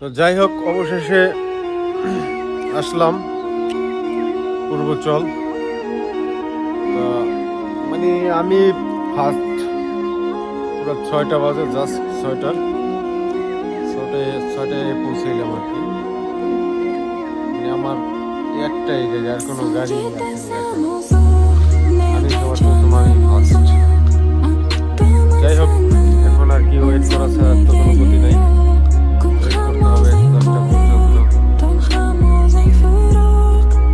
তো যাই হোক, অবশেষে আসলাম পূর্বচল। তো মানে আমি ফার্স্ট পুরো 6টা বাজে, জাস্ট ছয়টায় পৌঁছাইলাম আর কি। মানে আমার একটাই গাড়ি, আর কোনো গাড়ি আসেনি এখনো। আমি সবার প্রথম, আমি ফার্স্ট। যাই হোক, এখন আর কি ওয়েট করা ছাড়া তো কোনো গতি নাই। ওয়েট করতে হবে 10টা পর্যন্ত।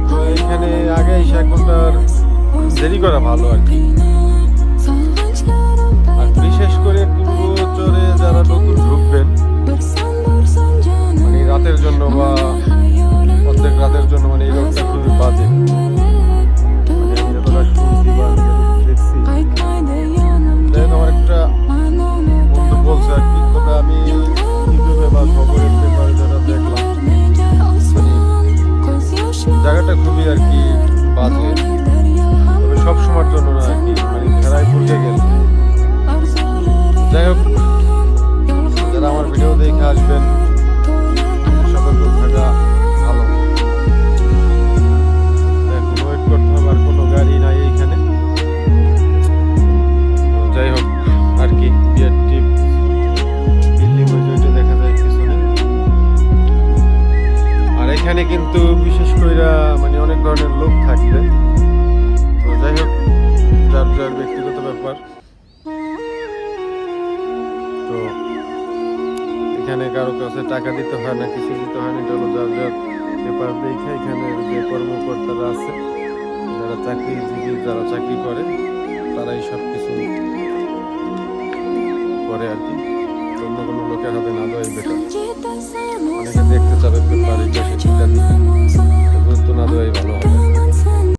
তো এখানে আগে এসে 1 ঘন্টার দেরি করা ভালো আর কি। আর বিশেষ করে পূর্বচরে যারা নতুন ঢুকবেন, মানে রাতের জন্য বা অর্ধেক রাতের জন্য, মানে এই রোডটা খুবই বাজে। মানে আমি যতটা শুনছি বা দেখছি, আমার একটা বন্ধু বলছে আর কি। তবে আমি ইউটিউবে বা খবরের পেপারে যারা দেখলাম, জায়গাটা খুবই আর কি বাজে। তবে সব সময়ের জন্য না আর কি, মানে খেলায় ভুলতে গেলে। যাই হোক, যারা আমার ভিডিও দেখে আসবেন, সতর্ক থাকা ভালো। এখন ওয়েট করতে হবে, আর কোনো গাড়ি নাই এইখানে। যাই হোক আর কি, বিআরটি বিল্ডিং ওইটা দেখা যায় পিছনে। আর এখানে কিন্তু বিশেষ করে মানে অনেক ধরনের লোক থাকবে। তো যাই হোক, যার যার ব্যক্তিগত ব্যাপার। তো এখানে কারো কাছে টাকা দিতে হয় না, কিছু দিতে হয় না। এটা হলো যার যার পেপার দেখে এখানে যে কর্মকর্তারা আছে, যারা চাকরিজীবী, যারা চাকরি করে, তারাই সব কিছু করে আর কি। অন্য কোনো লোকের হাতে না দেওয়াই বেটার। অনেকে